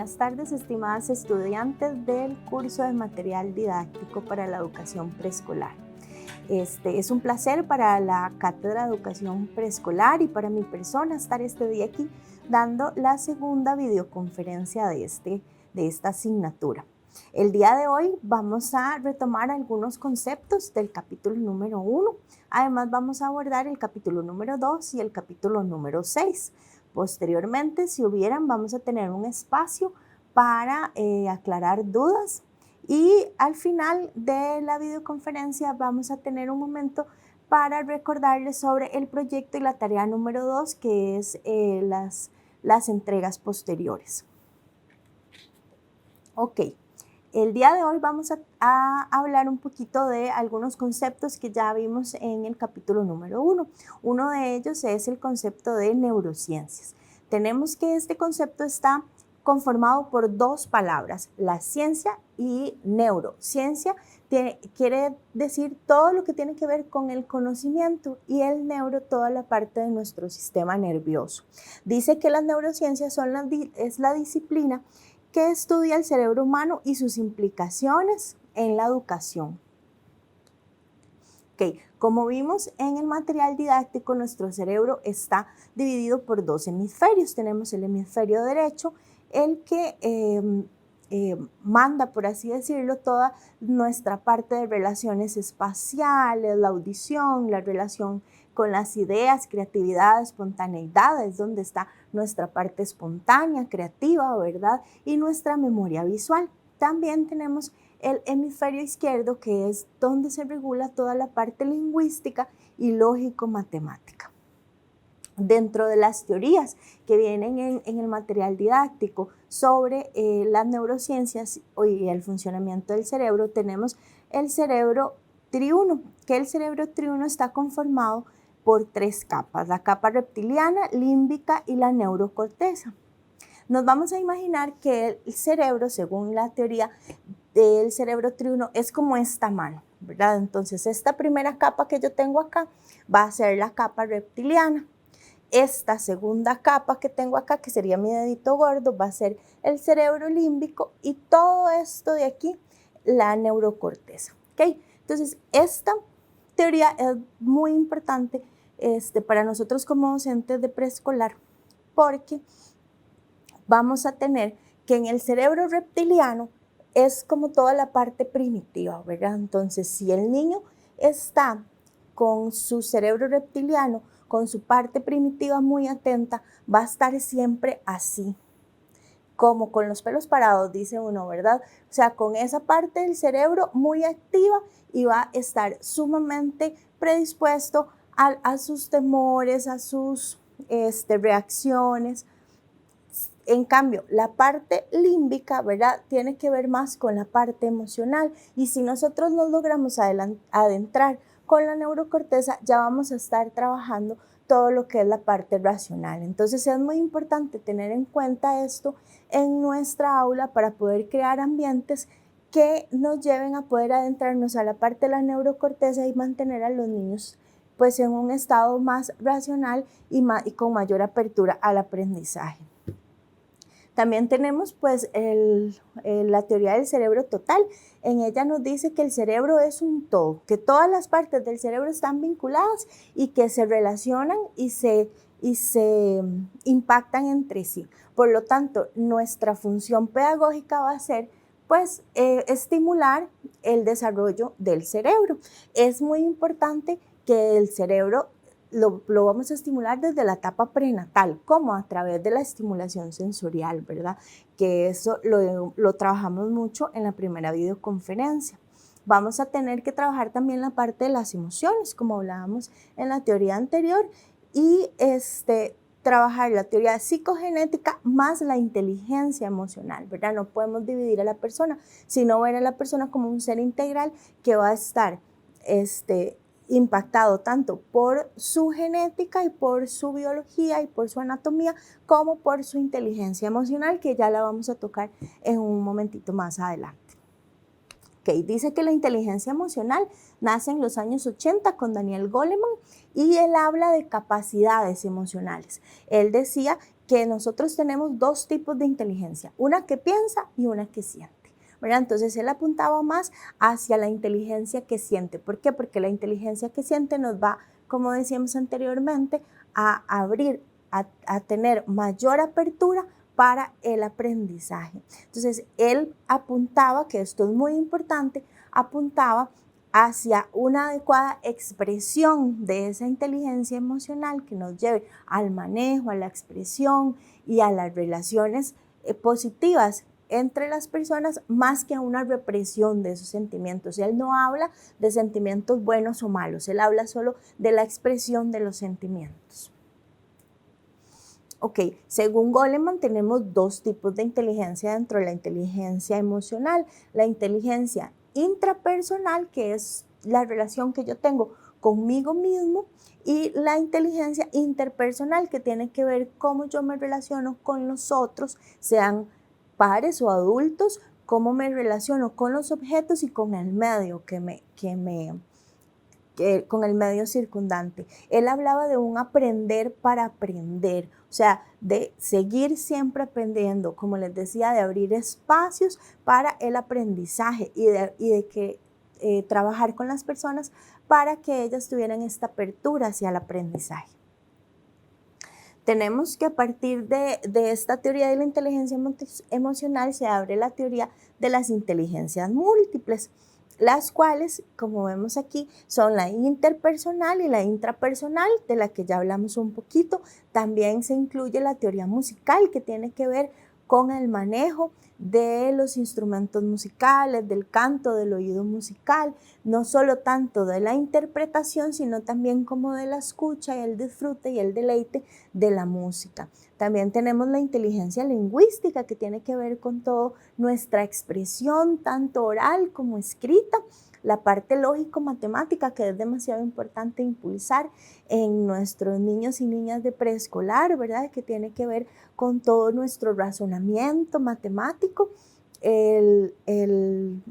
buenas tardes, estimadas estudiantes del curso de material didáctico para la educación preescolar. Es un placer para la Cátedra de Educación Preescolar y para mi persona estar este día aquí dando la segunda videoconferencia de esta asignatura. El día de hoy vamos a retomar algunos conceptos del capítulo número 1. Además vamos a abordar el capítulo número 2 y el capítulo número 6. Posteriormente, si hubieran, vamos a tener un espacio para aclarar dudas y al final de la videoconferencia vamos a tener un momento para recordarles sobre el proyecto y la tarea número 2, que es las entregas posteriores. Ok. El día de hoy vamos a hablar un poquito de algunos conceptos que ya vimos en el capítulo número 1. Uno de ellos es el concepto de neurociencias. Tenemos que este concepto está conformado por dos palabras, la ciencia y neurociencia. Quiere decir todo lo que tiene que ver con el conocimiento y el neuro, toda la parte de nuestro sistema nervioso. Dice que las neurociencias es la disciplina que estudia el cerebro humano y sus implicaciones en la educación. Okay. Como vimos en el material didáctico, nuestro cerebro está dividido por dos hemisferios. Tenemos el hemisferio derecho, el que manda, por así decirlo, toda nuestra parte de relaciones espaciales, la audición, la relación con las ideas, creatividad, espontaneidad, es donde está nuestra parte espontánea, creativa, ¿verdad? Y nuestra memoria visual. También tenemos el hemisferio izquierdo, que es donde se regula toda la parte lingüística y lógico-matemática. Dentro de las teorías que vienen en el material didáctico sobre las neurociencias y el funcionamiento del cerebro, tenemos el cerebro triuno, que el cerebro triuno está conformado por tres capas, la capa reptiliana, límbica y la neurocorteza. Nos vamos a imaginar que el cerebro, según la teoría del cerebro triuno, es como esta mano, ¿verdad? Entonces, esta primera capa que yo tengo acá va a ser la capa reptiliana. Esta segunda capa que tengo acá, que sería mi dedito gordo, va a ser el cerebro límbico y todo esto de aquí, la neurocorteza. ¿Okay? Entonces, esta teoría es muy importante para nosotros como docentes de preescolar, porque vamos a tener que en el cerebro reptiliano es como toda la parte primitiva, ¿verdad? Entonces, si el niño está con su cerebro reptiliano, con su parte primitiva muy atenta, va a estar siempre así, como con los pelos parados, dice uno, ¿verdad? O sea, con esa parte del cerebro muy activa y va a estar sumamente predispuesto a sus temores, a sus reacciones. En cambio, la parte límbica, ¿verdad?, tiene que ver más con la parte emocional, y si nosotros nos logramos adentrar con la neurocorteza, ya vamos a estar trabajando todo lo que es la parte racional. Entonces es muy importante tener en cuenta esto en nuestra aula para poder crear ambientes que nos lleven a poder adentrarnos a la parte de la neurocorteza y mantener a los niños pues en un estado más racional y con mayor apertura al aprendizaje. También tenemos pues la teoría del cerebro total. En ella nos dice que el cerebro es un todo, que todas las partes del cerebro están vinculadas y que se relacionan y se impactan entre sí. Por lo tanto, nuestra función pedagógica va a ser pues estimular el desarrollo del cerebro. Es muy importante que el cerebro lo vamos a estimular desde la etapa prenatal, como a través de la estimulación sensorial, ¿verdad? Que eso lo trabajamos mucho en la primera videoconferencia. Vamos a tener que trabajar también la parte de las emociones, como hablábamos en la teoría anterior, y trabajar la teoría psicogenética más la inteligencia emocional, ¿verdad? No podemos dividir a la persona, sino ver a la persona como un ser integral que va a estar impactado tanto por su genética y por su biología y por su anatomía, como por su inteligencia emocional, que ya la vamos a tocar en un momentito más adelante. Okay, dice que la inteligencia emocional nace en los años 80 con Daniel Goleman y él habla de capacidades emocionales. Él decía que nosotros tenemos dos tipos de inteligencia, una que piensa y una que siente, ¿verdad? Entonces él apuntaba más hacia la inteligencia que siente. ¿Por qué? Porque la inteligencia que siente nos va, como decíamos anteriormente, a abrir, a tener mayor apertura para el aprendizaje. Entonces él apuntaba, que esto es muy importante, apuntaba hacia una adecuada expresión de esa inteligencia emocional que nos lleve al manejo, a la expresión y a las relaciones positivas entre las personas, más que a una represión de esos sentimientos. Él no habla de sentimientos buenos o malos, él habla solo de la expresión de los sentimientos. Ok, según Goleman tenemos dos tipos de inteligencia dentro de la inteligencia emocional. La inteligencia intrapersonal, que es la relación que yo tengo conmigo mismo, y la inteligencia interpersonal, que tiene que ver cómo yo me relaciono con los otros, sean pares o adultos, cómo me relaciono con los objetos y con el medio con el medio circundante. Él hablaba de un aprender para aprender, o sea, de seguir siempre aprendiendo, como les decía, de abrir espacios para el aprendizaje y de que trabajar con las personas para que ellas tuvieran esta apertura hacia el aprendizaje. Tenemos que a partir de esta teoría de la inteligencia emocional se abre la teoría de las inteligencias múltiples, las cuales, como vemos aquí, son la interpersonal y la intrapersonal, de la que ya hablamos un poquito. También se incluye la teoría musical, que tiene que ver con el manejo de los instrumentos musicales, del canto, del oído musical, no solo tanto de la interpretación, sino también como de la escucha y el disfrute y el deleite de la música. También tenemos la inteligencia lingüística, que tiene que ver con toda nuestra expresión, tanto oral como escrita. La parte lógico-matemática, que es demasiado importante impulsar en nuestros niños y niñas de preescolar, ¿verdad? Que tiene que ver con todo nuestro razonamiento matemático.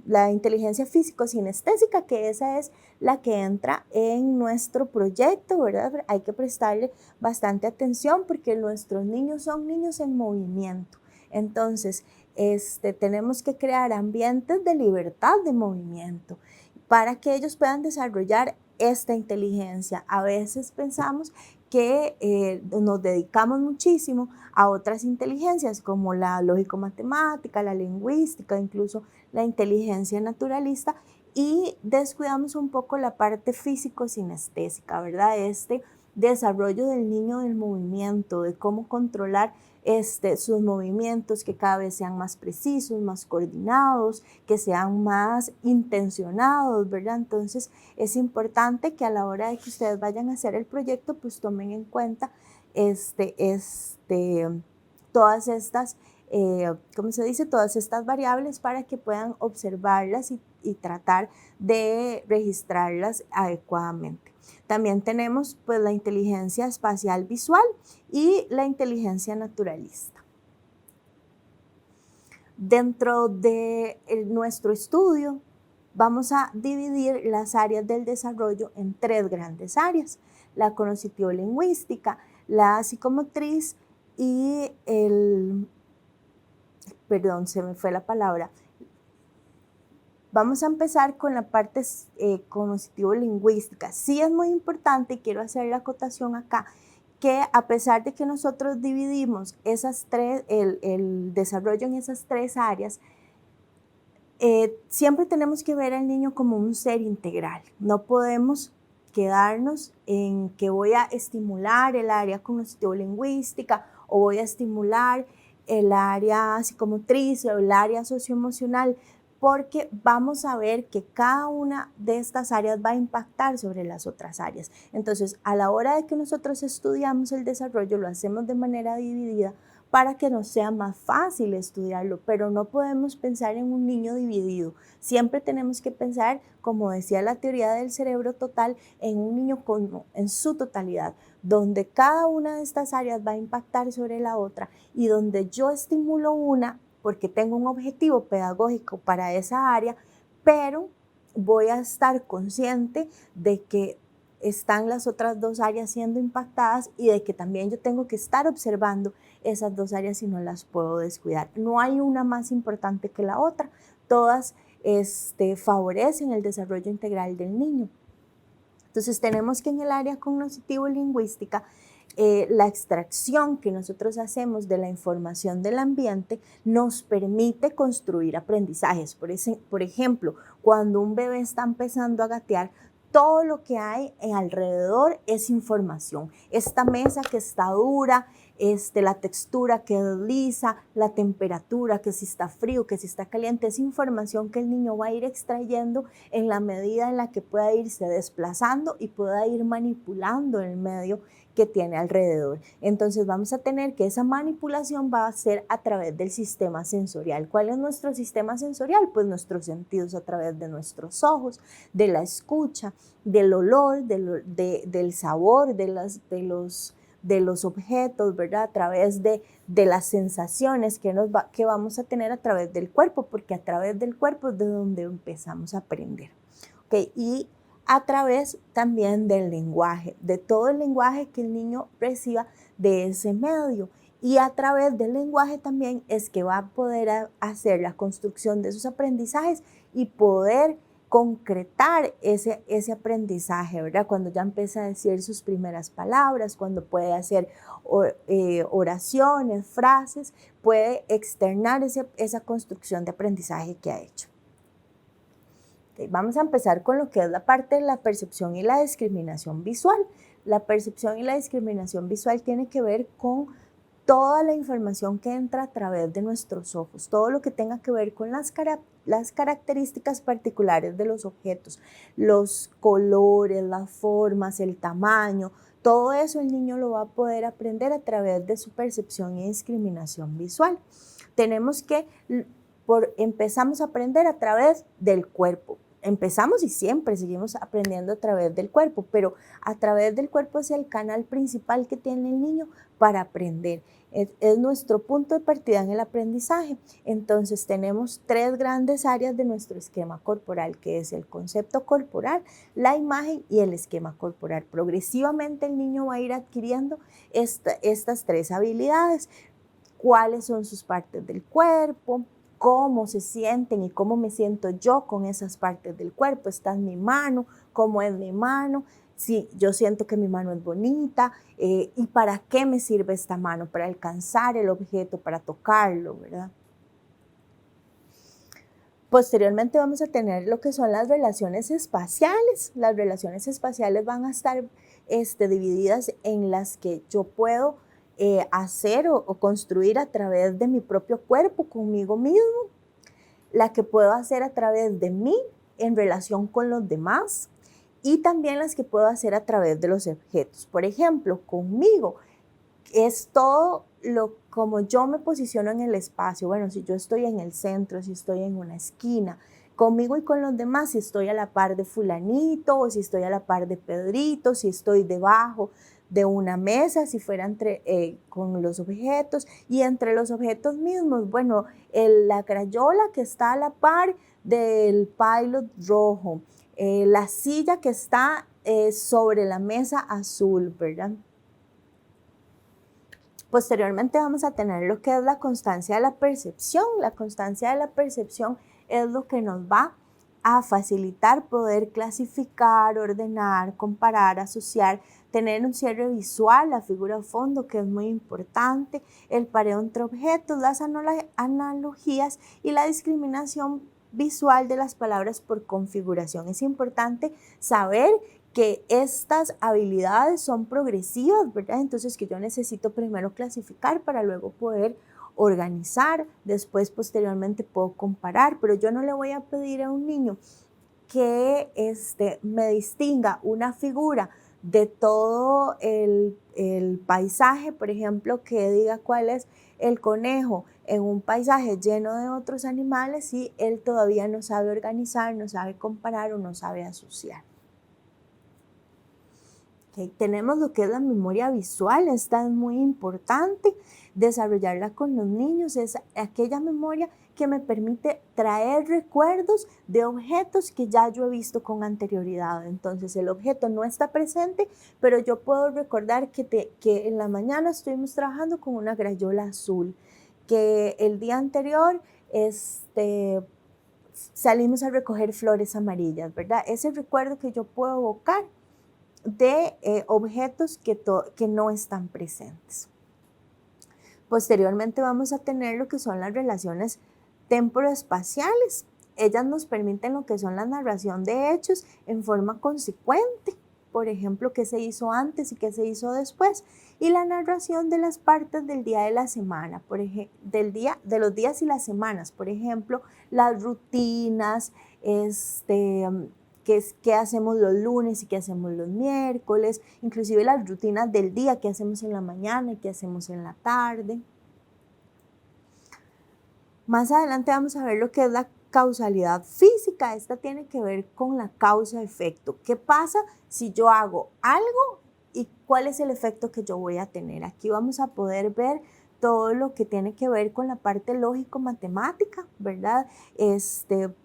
La inteligencia físico-sinestésica, que esa es la que entra en nuestro proyecto, ¿verdad? Hay que prestarle bastante atención porque nuestros niños son niños en movimiento. Entonces, tenemos que crear ambientes de libertad de movimiento para que ellos puedan desarrollar esta inteligencia. A veces pensamos que nos dedicamos muchísimo a otras inteligencias como la lógico-matemática, la lingüística, incluso la inteligencia naturalista, y descuidamos un poco la parte físico-sinestésica, ¿verdad? Este desarrollo del niño del movimiento, de cómo controlar sus movimientos, que cada vez sean más precisos, más coordinados, que sean más intencionados, ¿verdad? Entonces es importante que a la hora de que ustedes vayan a hacer el proyecto, pues tomen en cuenta todas estas, ¿cómo se dice? Todas estas variables para que puedan observarlas y tratar de registrarlas adecuadamente. También tenemos pues la inteligencia espacial visual y la inteligencia naturalista. Dentro de nuestro estudio vamos a dividir las áreas del desarrollo en tres grandes áreas: la cognitivo-lingüística, la psicomotriz y perdón, se me fue la palabra. Vamos a empezar con la parte cognitivo-lingüística. Sí es muy importante, y quiero hacer la acotación acá, que a pesar de que nosotros dividimos el desarrollo en esas tres áreas, siempre tenemos que ver al niño como un ser integral. No podemos quedarnos en que voy a estimular el área cognitivo-lingüística o voy a estimular el área psicomotriz o el área socioemocional, porque vamos a ver que cada una de estas áreas va a impactar sobre las otras áreas. Entonces, a la hora de que nosotros estudiamos el desarrollo, lo hacemos de manera dividida para que nos sea más fácil estudiarlo, pero no podemos pensar en un niño dividido. Siempre tenemos que pensar, como decía la teoría del cerebro total, en un niño en su totalidad, donde cada una de estas áreas va a impactar sobre la otra y donde yo estimulo una porque tengo un objetivo pedagógico para esa área, pero voy a estar consciente de que están las otras dos áreas siendo impactadas y de que también yo tengo que estar observando esas dos áreas y no las puedo descuidar. No hay una más importante que la otra, todas favorecen el desarrollo integral del niño. Entonces tenemos que en el área cognitivo-lingüística, la extracción que nosotros hacemos de la información del ambiente nos permite construir aprendizajes. Por ejemplo, cuando un bebé está empezando a gatear, todo lo que hay alrededor es información. Esta mesa que está dura, la textura que es lisa, la temperatura, que si está frío, que si está caliente, es información que el niño va a ir extrayendo en la medida en la que pueda irse desplazando y pueda ir manipulando el medio que tiene alrededor. Entonces vamos a tener que esa manipulación va a ser a través del sistema sensorial. ¿Cuál es nuestro sistema sensorial? Pues nuestros sentidos a través de nuestros ojos, de la escucha, del olor, del sabor, de los objetos, ¿verdad? A través de las sensaciones que vamos a tener a través del cuerpo, porque a través del cuerpo es de donde empezamos a aprender. ¿Okay? Y a través también del lenguaje, de todo el lenguaje que el niño reciba de ese medio. Y a través del lenguaje también es que va a poder hacer la construcción de esos aprendizajes y poder concretar ese aprendizaje, ¿verdad? Cuando ya empieza a decir sus primeras palabras, cuando puede hacer oraciones, frases, puede externar esa construcción de aprendizaje que ha hecho. Okay, vamos a empezar con lo que es la parte de la percepción y la discriminación visual. La percepción y la discriminación visual tiene que ver con toda la información que entra a través de nuestros ojos, todo lo que tenga que ver con las características particulares de los objetos, los colores, las formas, el tamaño, todo eso el niño lo va a poder aprender a través de su percepción y discriminación visual. Tenemos que empezamos a aprender a través del cuerpo. Empezamos y siempre seguimos aprendiendo a través del cuerpo, pero a través del cuerpo es el canal principal que tiene el niño para aprender. Es nuestro punto de partida en el aprendizaje. Entonces tenemos tres grandes áreas de nuestro esquema corporal, que es el concepto corporal, la imagen y el esquema corporal. Progresivamente el niño va a ir adquiriendo estas tres habilidades. ¿Cuáles son sus partes del cuerpo? Cómo se sienten y cómo me siento yo con esas partes del cuerpo. Está en mi mano, cómo es mi mano, si yo siento que mi mano es bonita y para qué me sirve esta mano, para alcanzar el objeto, para tocarlo, ¿verdad? Posteriormente vamos a tener lo que son las relaciones espaciales. Las relaciones espaciales van a estar divididas en las que yo puedo hacer o construir a través de mi propio cuerpo, conmigo mismo, la que puedo hacer a través de mí en relación con los demás y también las que puedo hacer a través de los objetos. Por ejemplo, conmigo es todo como yo me posiciono en el espacio. Bueno, si yo estoy en el centro, si estoy en una esquina, conmigo y con los demás, si estoy a la par de fulanito o si estoy a la par de Pedrito, si estoy debajo de una mesa, si fuera con los objetos y entre los objetos mismos, bueno, la crayola que está a la par del pilot rojo, la silla que está sobre la mesa azul, ¿verdad? Posteriormente vamos a tener lo que es la constancia de la percepción. La constancia de la percepción es lo que nos va a facilitar poder clasificar, ordenar, comparar, asociar, tener un cierre visual, la figura de fondo que es muy importante, el pareo entre objetos, las analogías y la discriminación visual de las palabras por configuración. Es importante saber que estas habilidades son progresivas, ¿verdad? Entonces que yo necesito primero clasificar para luego poder organizar, después posteriormente puedo comparar, pero yo no le voy a pedir a un niño que me distinga una figura de todo el paisaje, por ejemplo, que diga cuál es el conejo en un paisaje lleno de otros animales si él todavía no sabe organizar, no sabe comparar o no sabe asociar. Okay. Tenemos lo que es la memoria visual, esta es muy importante, desarrollarla con los niños, es aquella memoria que me permite traer recuerdos de objetos que ya yo he visto con anterioridad. Entonces el objeto no está presente, pero yo puedo recordar que en la mañana estuvimos trabajando con una crayola azul, que el día anterior salimos a recoger flores amarillas, ¿verdad? Ese recuerdo que yo puedo evocar de objetos que no están presentes. Posteriormente vamos a tener lo que son las relaciones temporoespaciales. Ellas nos permiten lo que son la narración de hechos en forma consecuente. Por ejemplo, qué se hizo antes y qué se hizo después. Y la narración de las partes del día de la semana, de los días y las semanas. Por ejemplo, las rutinas, qué hacemos los lunes y qué hacemos los miércoles, inclusive las rutinas del día, qué hacemos en la mañana y qué hacemos en la tarde. Más adelante vamos a ver lo que es la causalidad física. Esta tiene que ver con la causa-efecto. ¿Qué pasa si yo hago algo y cuál es el efecto que yo voy a tener? Aquí vamos a poder ver todo lo que tiene que ver con la parte lógico-matemática, ¿verdad?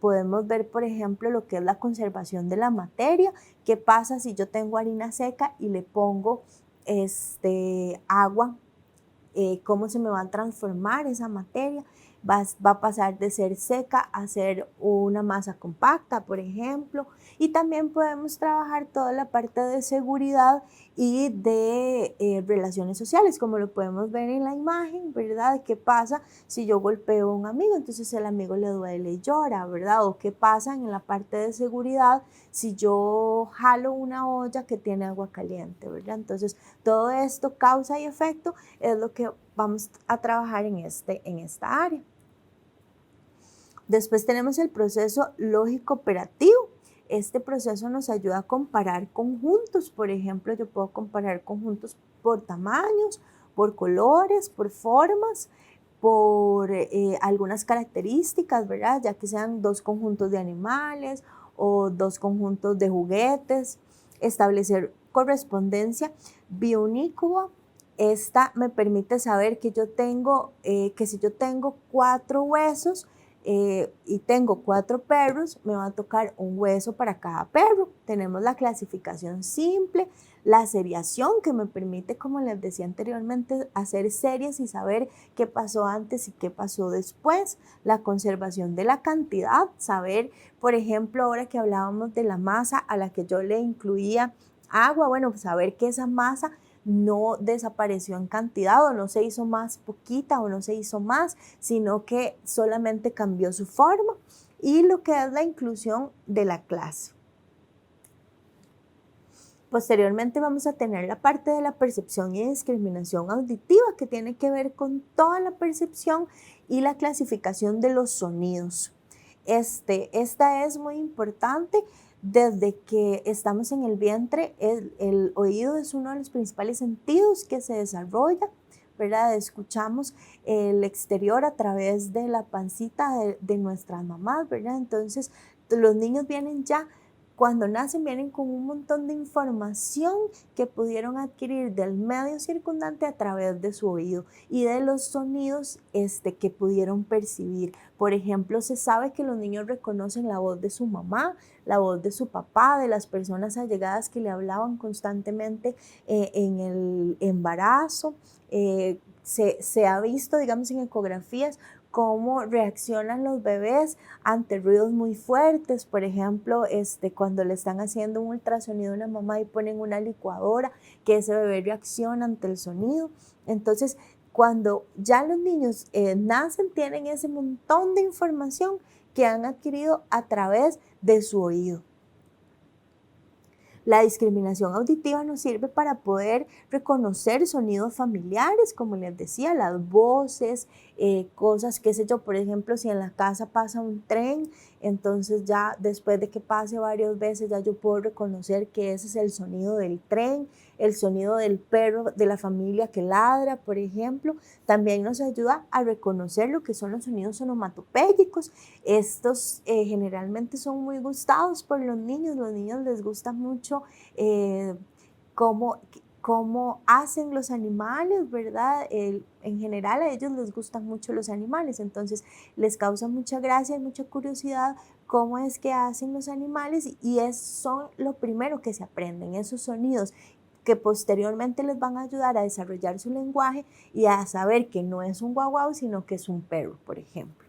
Podemos ver, por ejemplo, lo que es la conservación de la materia. ¿Qué pasa si yo tengo harina seca y le pongo agua? ¿Cómo se me va a transformar esa materia? Va a pasar de ser seca a ser una masa compacta, por ejemplo. Y también podemos trabajar toda la parte de seguridad y de relaciones sociales, como lo podemos ver en la imagen, ¿verdad? ¿Qué pasa si yo golpeo a un amigo? Entonces el amigo le duele y llora, ¿verdad? O qué pasa en la parte de seguridad si yo jalo una olla que tiene agua caliente, ¿verdad? Entonces todo esto, causa y efecto, es lo que vamos a trabajar en esta área. Después tenemos el proceso lógico operativo. Este proceso nos ayuda a comparar conjuntos. Por ejemplo, yo puedo comparar conjuntos por tamaños, por colores, por formas, por algunas características, ¿verdad? Ya que sean dos conjuntos de animales o dos conjuntos de juguetes. Establecer correspondencia biunívoca. Esta me permite saber que si yo tengo 4 huesos, y tengo 4 perros, me va a tocar un hueso para cada perro. Tenemos la clasificación simple, la seriación que me permite, como les decía anteriormente, hacer series y saber qué pasó antes y qué pasó después. La conservación de la cantidad, saber, por ejemplo, ahora que hablábamos de la masa a la que yo le incluía agua, bueno, pues saber que esa masa no desapareció en cantidad o no se hizo más poquita o no se hizo más, sino que solamente cambió su forma. Y lo que es la inclusión de la clase. Posteriormente vamos a tener la parte de la percepción y discriminación auditiva, que tiene que ver con toda la percepción y la clasificación de los sonidos. Esta es muy importante. Desde que estamos en el vientre, el oído es uno de los principales sentidos que se desarrolla, ¿verdad? Escuchamos el exterior a través de la pancita de nuestras mamás, ¿verdad? Entonces, los niños cuando nacen, vienen con un montón de información que pudieron adquirir del medio circundante a través de su oído y de los sonidos que pudieron percibir. Por ejemplo, se sabe que los niños reconocen la voz de su mamá, la voz de su papá, de las personas allegadas que le hablaban constantemente en el embarazo. Se ha visto, digamos, en ecografías, cómo reaccionan los bebés ante ruidos muy fuertes. Por ejemplo, cuando le están haciendo un ultrasonido a una mamá y ponen una licuadora, que ese bebé reacciona ante el sonido. Entonces, cuando ya los niños nacen, tienen ese montón de información que han adquirido a través de su oído. La discriminación auditiva nos sirve para poder reconocer sonidos familiares, como les decía, las voces, cosas, qué sé yo, por ejemplo, si en la casa pasa un tren, entonces ya después de que pase varias veces ya yo puedo reconocer que ese es el sonido del tren, el sonido del perro de la familia que ladra, por ejemplo. También nos ayuda a reconocer lo que son los sonidos onomatopéyicos. Estos generalmente son muy gustados por los niños les gusta mucho cómo cómo hacen los animales, ¿verdad? En general a ellos les gustan mucho los animales, entonces les causa mucha gracia y mucha curiosidad cómo es que hacen los animales y son lo primero que se aprenden, esos sonidos que posteriormente les van a ayudar a desarrollar su lenguaje y a saber que no es un guau guau, sino que es un perro, por ejemplo.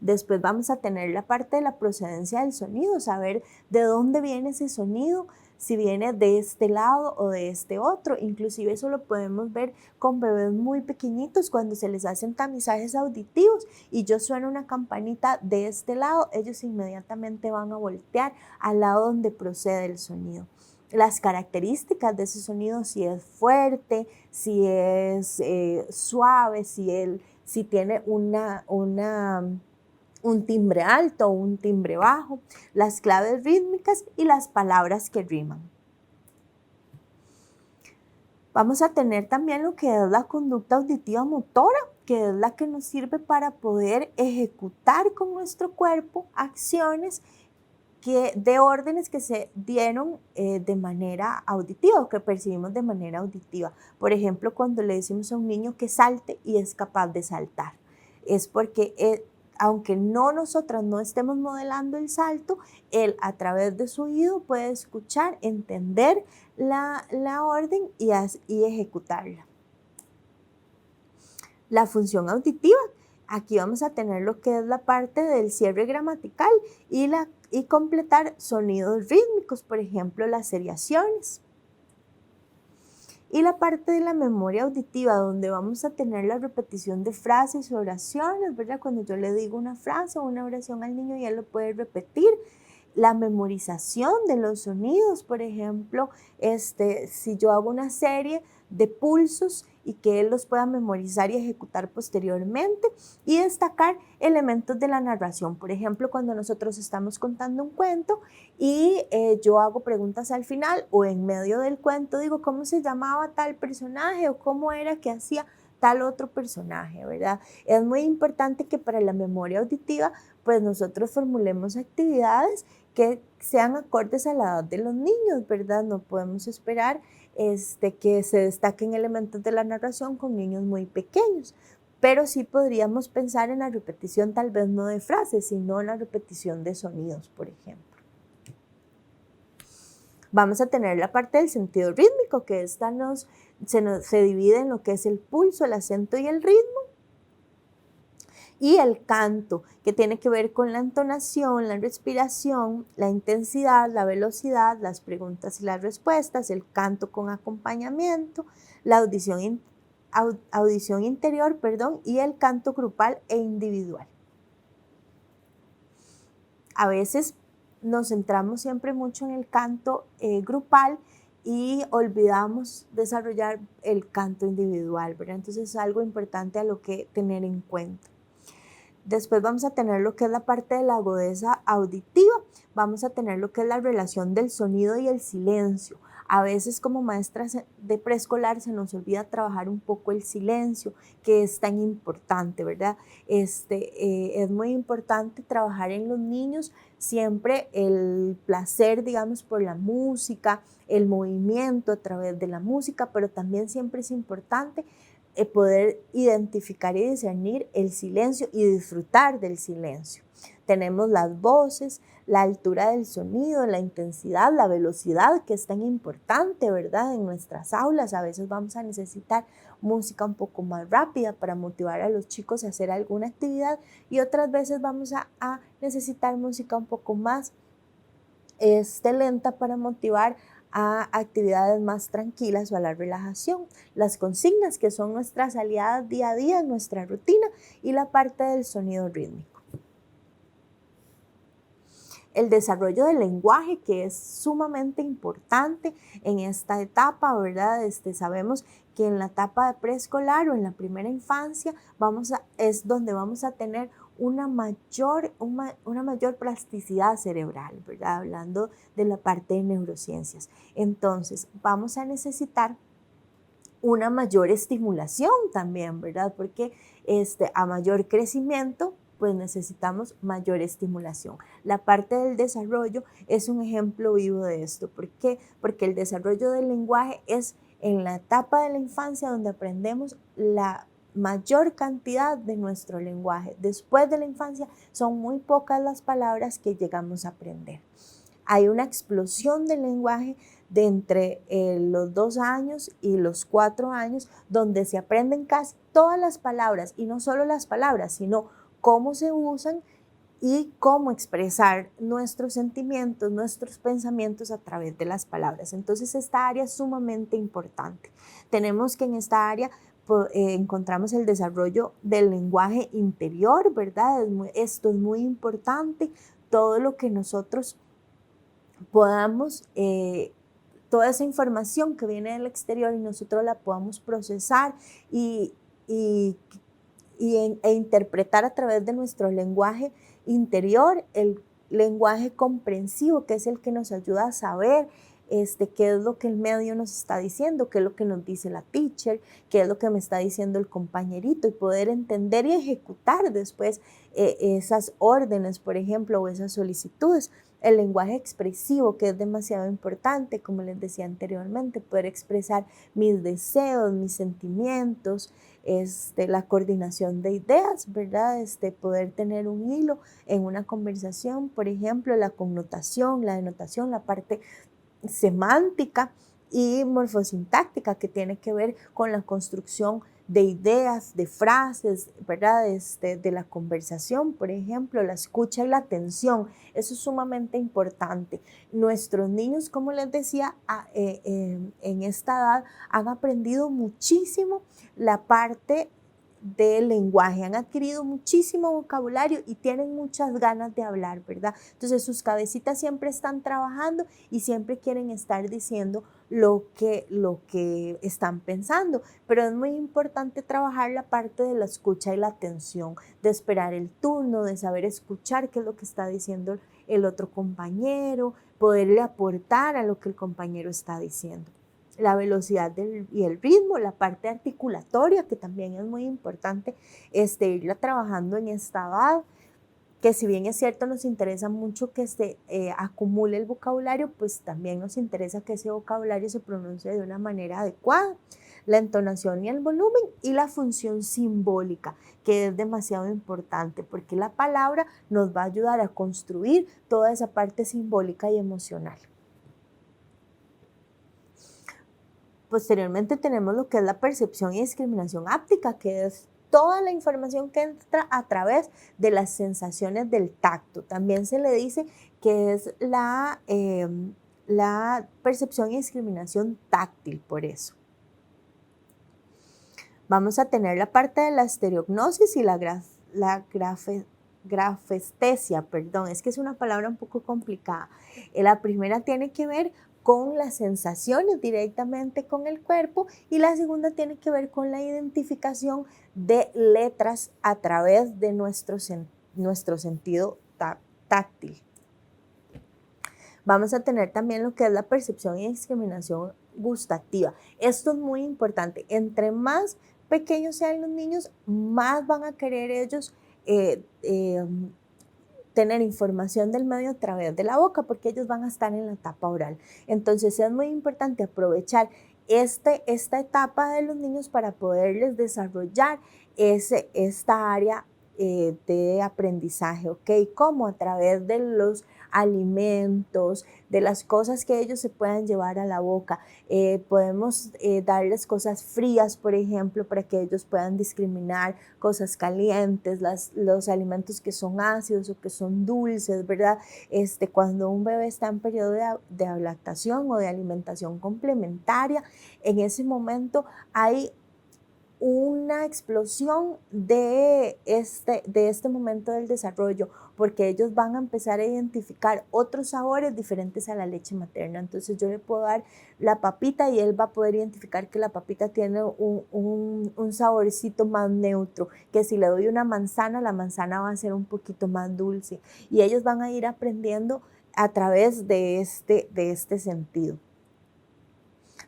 Después vamos a tener la parte de la procedencia del sonido, saber de dónde viene ese sonido, si viene de este lado o de este otro. Inclusive eso lo podemos ver con bebés muy pequeñitos cuando se les hacen tamizajes auditivos y yo sueno una campanita de este lado, ellos inmediatamente van a voltear al lado donde procede el sonido. Las características de ese sonido, si es fuerte, si es suave, si tiene un timbre alto o un timbre bajo, las claves rítmicas y las palabras que riman. Vamos a tener también lo que es la conducta auditiva motora, que es la que nos sirve para poder ejecutar con nuestro cuerpo acciones de órdenes que se dieron de manera auditiva o que percibimos de manera auditiva. Por ejemplo, cuando le decimos a un niño que salte y es capaz de saltar, es porque aunque nosotras no estemos modelando el salto, él a través de su oído puede escuchar, entender la orden y ejecutarla. La función auditiva, aquí vamos a tener lo que es la parte del cierre gramatical y completar sonidos rítmicos, por ejemplo, las seriaciones. Y la parte de la memoria auditiva, donde vamos a tener la repetición de frases o oraciones, ¿verdad? Cuando yo le digo una frase o una oración al niño y él lo puede repetir. La memorización de los sonidos, por ejemplo, si yo hago una serie de pulsos y que él los pueda memorizar y ejecutar posteriormente, y destacar elementos de la narración. Por ejemplo, cuando nosotros estamos contando un cuento y yo hago preguntas al final o en medio del cuento, digo cómo se llamaba tal personaje o cómo era que hacía tal otro personaje, ¿verdad? Es muy importante que para la memoria auditiva, pues nosotros formulemos actividades que sean acordes a la edad de los niños, ¿verdad? No podemos esperar que se destaquen elementos de la narración con niños muy pequeños, pero sí podríamos pensar en la repetición tal vez no de frases, sino en la repetición de sonidos, por ejemplo. Vamos a tener la parte del sentido rítmico, que se divide en lo que es el pulso, el acento y el ritmo. Y el canto, que tiene que ver con la entonación, la respiración, la intensidad, la velocidad, las preguntas y las respuestas, el canto con acompañamiento, la audición interior, y el canto grupal e individual. A veces nos centramos siempre mucho en el canto grupal y olvidamos desarrollar el canto individual, ¿verdad? Entonces es algo importante a lo que tener en cuenta. Después vamos a tener lo que es la parte de la agudeza auditiva, vamos a tener lo que es la relación del sonido y el silencio. A veces como maestras de preescolar se nos olvida trabajar un poco el silencio, que es tan importante, ¿verdad? Es muy importante trabajar en los niños siempre el placer, digamos, por la música, el movimiento a través de la música, pero también siempre es importante poder identificar y discernir el silencio y disfrutar del silencio. Tenemos las voces, la altura del sonido, la intensidad, la velocidad, que es tan importante, ¿verdad? En nuestras aulas a veces vamos a necesitar música un poco más rápida para motivar a los chicos a hacer alguna actividad y otras veces vamos a necesitar música un poco más lenta para motivar a actividades más tranquilas o a la relajación. Las consignas, que son nuestras aliadas día a día en nuestra rutina, y la parte del sonido rítmico. El desarrollo del lenguaje, que es sumamente importante en esta etapa, ¿verdad? Sabemos que en la etapa de preescolar o en la primera infancia es donde vamos a tener una mayor plasticidad cerebral, ¿verdad? Hablando de la parte de neurociencias. Entonces, vamos a necesitar una mayor estimulación también, ¿verdad? Porque a mayor crecimiento, pues necesitamos mayor estimulación. La parte del desarrollo es un ejemplo vivo de esto. ¿Por qué? Porque el desarrollo del lenguaje es en la etapa de la infancia donde aprendemos la mayor cantidad de nuestro lenguaje. Después de la infancia son muy pocas las palabras que llegamos a aprender. Hay una explosión del lenguaje de entre los 2 años y los 4 años, donde se aprenden casi todas las palabras, y no solo las palabras, sino cómo se usan y cómo expresar nuestros sentimientos, nuestros pensamientos a través de las palabras. Entonces, esta área es sumamente importante. Tenemos que en esta área encontramos el desarrollo del lenguaje interior, ¿verdad? Esto es muy importante. Todo lo que nosotros podamos, toda esa información que viene del exterior y nosotros la podamos procesar e interpretar a través de nuestro lenguaje interior, el lenguaje comprensivo, que es el que nos ayuda a saber qué es lo que el medio nos está diciendo, qué es lo que nos dice la teacher, qué es lo que me está diciendo el compañerito, y poder entender y ejecutar después esas órdenes, por ejemplo, o esas solicitudes. El lenguaje expresivo, que es demasiado importante, como les decía anteriormente, poder expresar mis deseos, mis sentimientos, la coordinación de ideas, ¿verdad? Poder tener un hilo en una conversación, por ejemplo, la connotación, la denotación, la parte semántica y morfosintáctica, que tiene que ver con la construcción de ideas, de frases, ¿verdad? De la conversación, por ejemplo, la escucha y la atención. Eso es sumamente importante. Nuestros niños, como les decía, en esta edad han aprendido muchísimo la parte del lenguaje, han adquirido muchísimo vocabulario y tienen muchas ganas de hablar, ¿verdad? Entonces sus cabecitas siempre están trabajando y siempre quieren estar diciendo lo que están pensando, pero es muy importante trabajar la parte de la escucha y la atención, de esperar el turno, de saber escuchar qué es lo que está diciendo el otro compañero, poderle aportar a lo que el compañero está diciendo. La velocidad y el ritmo, la parte articulatoria, que también es muy importante irla trabajando en esta edad, que si bien es cierto nos interesa mucho que se acumule el vocabulario, pues también nos interesa que ese vocabulario se pronuncie de una manera adecuada. La entonación y el volumen, y la función simbólica, que es demasiado importante, porque la palabra nos va a ayudar a construir toda esa parte simbólica y emocional. Posteriormente tenemos lo que es la percepción y discriminación áptica, que es toda la información que entra a través de las sensaciones del tacto. También se le dice que es la percepción y discriminación táctil, por eso. Vamos a tener la parte de la estereognosis y la grafestesia, perdón, es que es una palabra un poco complicada. La primera tiene que ver con las sensaciones directamente con el cuerpo, y la segunda tiene que ver con la identificación de letras a través de nuestro sentido táctil. Vamos a tener también lo que es la percepción y discriminación gustativa. Esto es muy importante. Entre más pequeños sean los niños, más van a querer ellos tener información del medio a través de la boca, porque ellos van a estar en la etapa oral. Entonces es muy importante aprovechar esta etapa de los niños para poderles desarrollar esta área de aprendizaje, ¿ok? Como a través de los alimentos, de las cosas que ellos se puedan llevar a la boca. Podemos darles cosas frías, por ejemplo, para que ellos puedan discriminar cosas calientes, los alimentos que son ácidos o que son dulces, ¿verdad? Cuando un bebé está en periodo de lactación o de alimentación complementaria, en ese momento hay una explosión de este momento del desarrollo, porque ellos van a empezar a identificar otros sabores diferentes a la leche materna. Entonces yo le puedo dar la papita y él va a poder identificar que la papita tiene un saborcito más neutro, que si le doy una manzana, la manzana va a ser un poquito más dulce, y ellos van a ir aprendiendo a través de este sentido.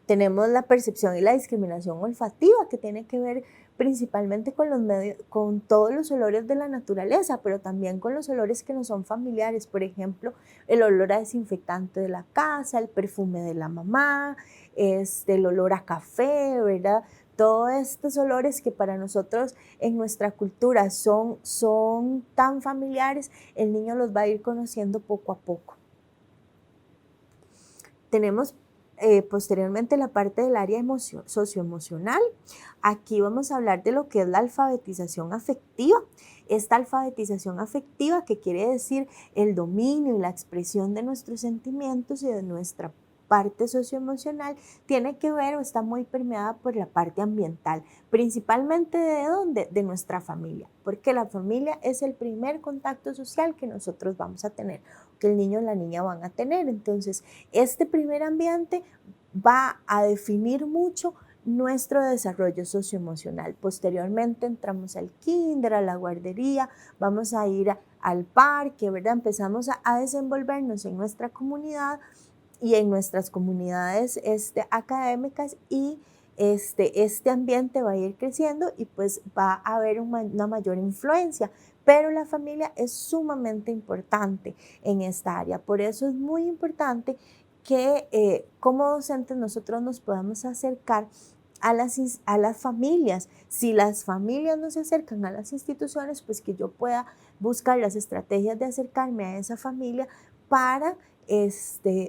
Tenemos la percepción y la discriminación olfativa, que tiene que ver principalmente con con todos los olores de la naturaleza, pero también con los olores que no son familiares, por ejemplo, el olor a desinfectante de la casa, el perfume de la mamá, el olor a café, ¿verdad? Todos estos olores que para nosotros en nuestra cultura son tan familiares, el niño los va a ir conociendo poco a poco. Tenemos posteriormente la parte del área socioemocional. Aquí vamos a hablar de lo que es la alfabetización afectiva. Esta alfabetización afectiva, que quiere decir el dominio y la expresión de nuestros sentimientos y de nuestra parte socioemocional, tiene que ver o está muy permeada por la parte ambiental, principalmente ¿de dónde? De nuestra familia, porque la familia es el primer contacto social que nosotros vamos a tener, que el niño o la niña van a tener. Entonces, este primer ambiente va a definir mucho nuestro desarrollo socioemocional. Posteriormente entramos al kinder, a la guardería, vamos a ir al parque, ¿verdad? Empezamos a desenvolvernos en nuestra comunidad y en nuestras comunidades académicas, y este ambiente va a ir creciendo y pues va a haber una mayor influencia, pero la familia es sumamente importante en esta área. Por eso es muy importante que como docentes nosotros nos podamos acercar a las familias. Si las familias no se acercan a las instituciones, pues que yo pueda buscar las estrategias de acercarme a esa familia para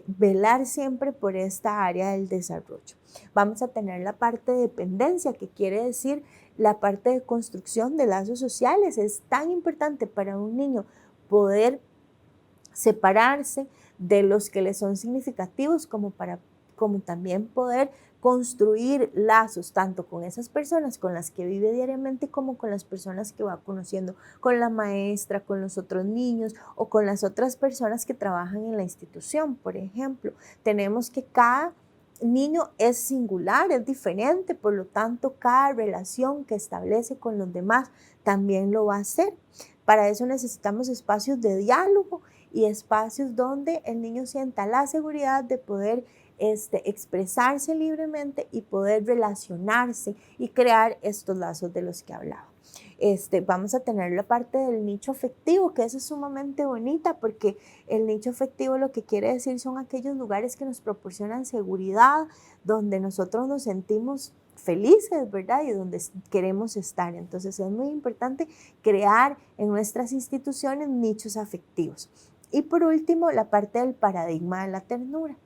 velar siempre por esta área del desarrollo. Vamos a tener la parte de dependencia, que quiere decir la parte de construcción de lazos sociales. Es tan importante para un niño poder separarse de los que le son significativos como también poder construir lazos tanto con esas personas con las que vive diariamente como con las personas que va conociendo, con la maestra, con los otros niños o con las otras personas que trabajan en la institución. Por ejemplo, tenemos que cada niño es singular, es diferente, por lo tanto cada relación que establece con los demás también lo va a hacer. Para eso necesitamos espacios de diálogo y espacios donde el niño sienta la seguridad de poder expresarse libremente y poder relacionarse y crear estos lazos de los que hablaba. Vamos a tener la parte del nicho afectivo, que eso es sumamente bonita, porque el nicho afectivo lo que quiere decir son aquellos lugares que nos proporcionan seguridad, donde nosotros nos sentimos felices, ¿verdad? Y donde queremos estar. Entonces es muy importante crear en nuestras instituciones nichos afectivos. Y por último, la parte del paradigma de la ternura.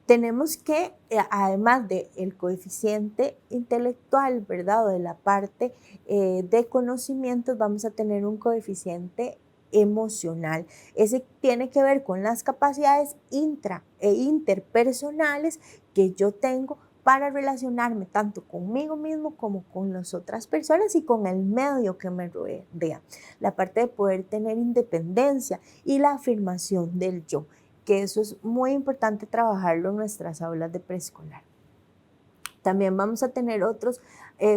Tenemos que, además del coeficiente intelectual, ¿verdad? O de la parte de conocimientos, vamos a tener un coeficiente emocional. Ese tiene que ver con las capacidades intra e interpersonales que yo tengo para relacionarme tanto conmigo mismo como con las otras personas y con el medio que me rodea. La parte de poder tener independencia y la afirmación del yo, que eso es muy importante trabajarlo en nuestras aulas de preescolar. También vamos a tener otros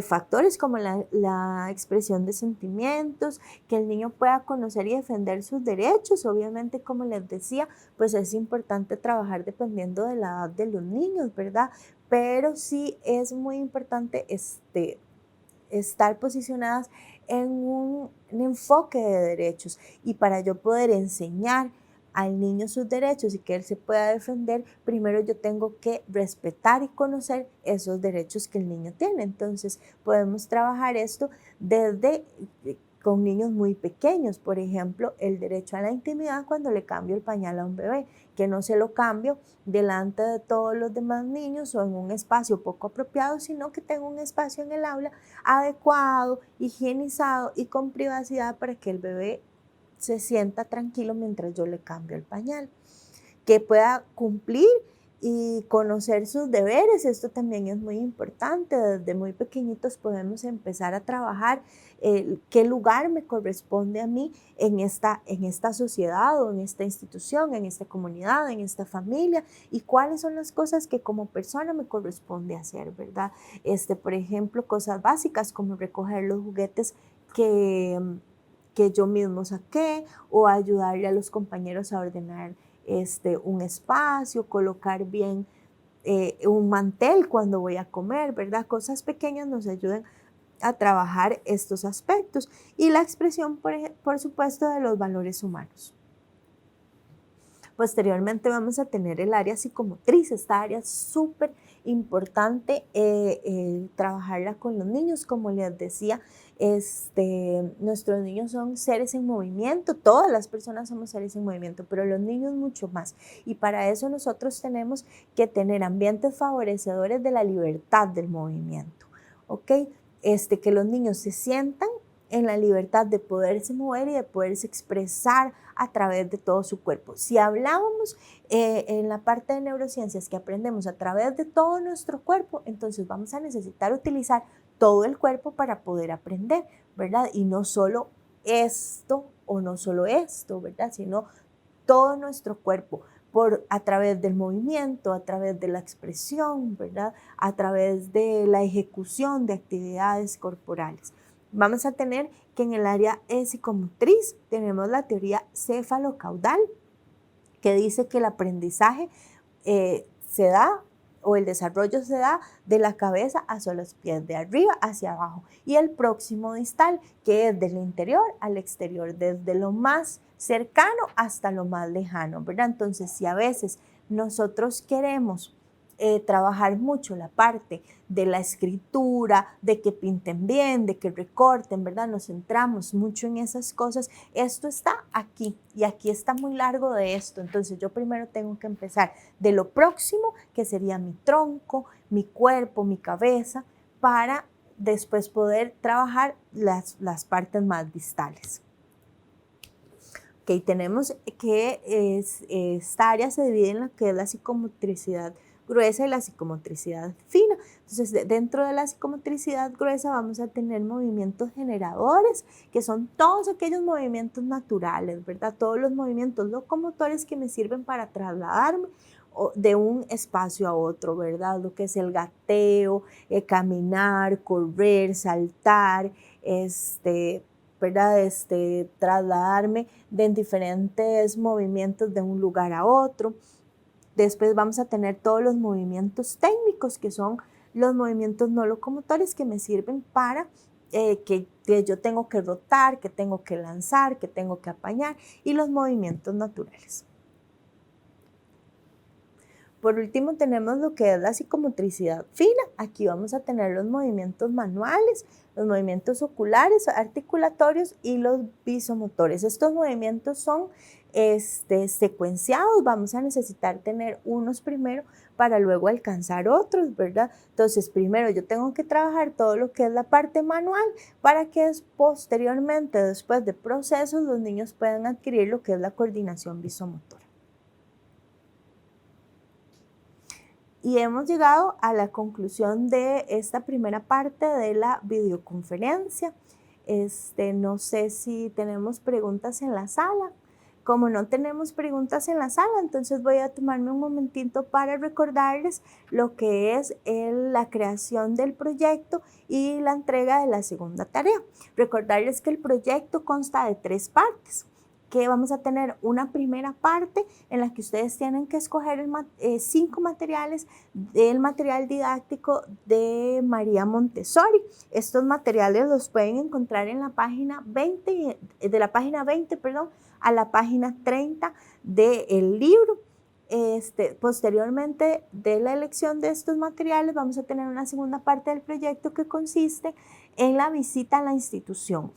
factores como la expresión de sentimientos, que el niño pueda conocer y defender sus derechos. Obviamente, como les decía, pues es importante trabajar dependiendo de la edad de los niños, ¿verdad? Pero sí es muy importante estar posicionadas en un enfoque de derechos, y para yo poder enseñar al niño sus derechos y que él se pueda defender, primero yo tengo que respetar y conocer esos derechos que el niño tiene. Entonces podemos trabajar esto desde con niños muy pequeños, por ejemplo, el derecho a la intimidad cuando le cambio el pañal a un bebé, que no se lo cambio delante de todos los demás niños o en un espacio poco apropiado, sino que tengo un espacio en el aula adecuado, higienizado y con privacidad para que el bebé se sienta tranquilo mientras yo le cambio el pañal, que pueda cumplir y conocer sus deberes. Esto también es muy importante. Desde muy pequeñitos podemos empezar a trabajar qué lugar me corresponde a mí en esta sociedad o en esta institución, en esta comunidad, en esta familia, y cuáles son las cosas que como persona me corresponde hacer, ¿verdad? Por ejemplo, cosas básicas como recoger los juguetes que yo mismo saqué, o ayudarle a los compañeros a ordenar un espacio, colocar bien un mantel cuando voy a comer, ¿verdad? Cosas pequeñas nos ayudan a trabajar estos aspectos. Y la expresión, por supuesto, de los valores humanos. Posteriormente vamos a tener el área psicomotriz. Esta área es súper importante trabajarla con los niños. Como les decía, nuestros niños son seres en movimiento. Todas las personas somos seres en movimiento, pero los niños mucho más. Y para eso nosotros tenemos que tener ambientes favorecedores de la libertad del movimiento. ¿Ok? Que los niños se sientan en la libertad de poderse mover y de poderse expresar a través de todo su cuerpo. Si hablábamos en la parte de neurociencias que aprendemos a través de todo nuestro cuerpo, entonces vamos a necesitar utilizar todo el cuerpo para poder aprender, ¿verdad? Y no solo esto o no solo esto, ¿verdad? Sino todo nuestro cuerpo a través del movimiento, a través de la expresión, ¿verdad? A través de la ejecución de actividades corporales. Vamos a tener que en el área psicomotriz tenemos la teoría cefalocaudal, que dice que el aprendizaje se da o el desarrollo se da de la cabeza hacia los pies, de arriba hacia abajo. Y el próximo distal, que es del interior al exterior, desde lo más cercano hasta lo más lejano, ¿verdad? Entonces, si a veces nosotros queremos trabajar mucho la parte de la escritura, de que pinten bien, de que recorten, ¿verdad? Nos centramos mucho en esas cosas. Esto está aquí y aquí está muy largo de esto. Entonces yo primero tengo que empezar de lo próximo, que sería mi tronco, mi cuerpo, mi cabeza, para después poder trabajar las partes más distales. Ok, tenemos que esta área se divide en lo que es la psicomotricidad gruesa y la psicomotricidad fina. Entonces, dentro de la psicomotricidad gruesa vamos a tener movimientos generadores, que son todos aquellos movimientos naturales, ¿verdad? Todos los movimientos locomotores que me sirven para trasladarme de un espacio a otro, ¿verdad? Lo que es el gateo, caminar, correr, saltar, ¿verdad? Trasladarme de diferentes movimientos de un lugar a otro. Después vamos a tener todos los movimientos técnicos, que son los movimientos no locomotores que me sirven para que yo tengo que rotar, que tengo que lanzar, que tengo que apañar, y los movimientos naturales. Por último tenemos lo que es la psicomotricidad fina. Aquí vamos a tener los movimientos manuales, los movimientos oculares, articulatorios y los visomotores. Estos movimientos son secuenciados. Vamos a necesitar tener unos primero para luego alcanzar otros, ¿verdad? Entonces, primero yo tengo que trabajar todo lo que es la parte manual para que posteriormente, después de procesos, los niños puedan adquirir lo que es la coordinación visomotora. Y hemos llegado a la conclusión de esta primera parte de la videoconferencia. No sé si tenemos preguntas en la sala. Como no tenemos preguntas en la sala, entonces voy a tomarme un momentito para recordarles lo que es la creación del proyecto y la entrega de la segunda tarea. Recordarles que el proyecto consta de 3 partes. Que vamos a tener una primera parte en la que ustedes tienen que escoger 5 materiales del material didáctico de María Montessori. Estos materiales los pueden encontrar en la página 20, de la página 20, perdón, a la página 30 del libro. Posteriormente de la elección de estos materiales vamos a tener una segunda parte del proyecto que consiste en la visita a la institución.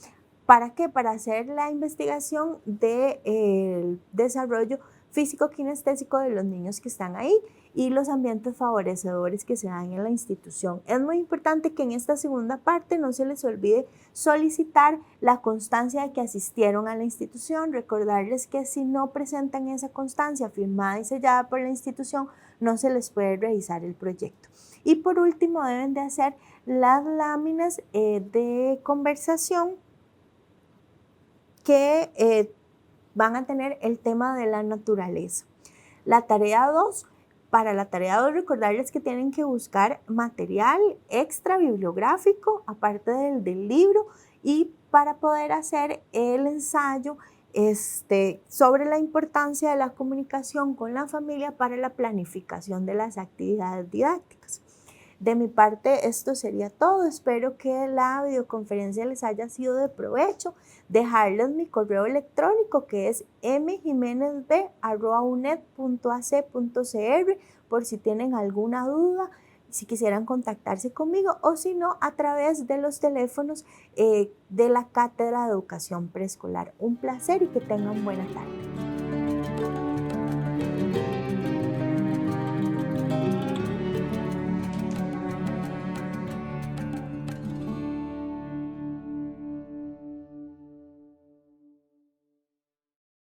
¿Para qué? Para hacer la investigación del desarrollo físico-kinestésico de los niños que están ahí y los ambientes favorecedores que se dan en la institución. Es muy importante que en esta segunda parte no se les olvide solicitar la constancia de que asistieron a la institución. Recordarles que si no presentan esa constancia firmada y sellada por la institución, no se les puede revisar el proyecto. Y por último, deben de hacer las láminas de conversación que van a tener el tema de la naturaleza. La tarea 2, para la tarea 2 recordarles que tienen que buscar material extra bibliográfico, aparte del libro, y para poder hacer el ensayo sobre la importancia de la comunicación con la familia para la planificación de las actividades didácticas. De mi parte, esto sería todo. Espero que la videoconferencia les haya sido de provecho. Dejarles mi correo electrónico, que es mjimenezb@uned.ac.cr, por si tienen alguna duda, si quisieran contactarse conmigo, o si no, a través de los teléfonos de la Cátedra de Educación Preescolar. Un placer y que tengan buena tarde.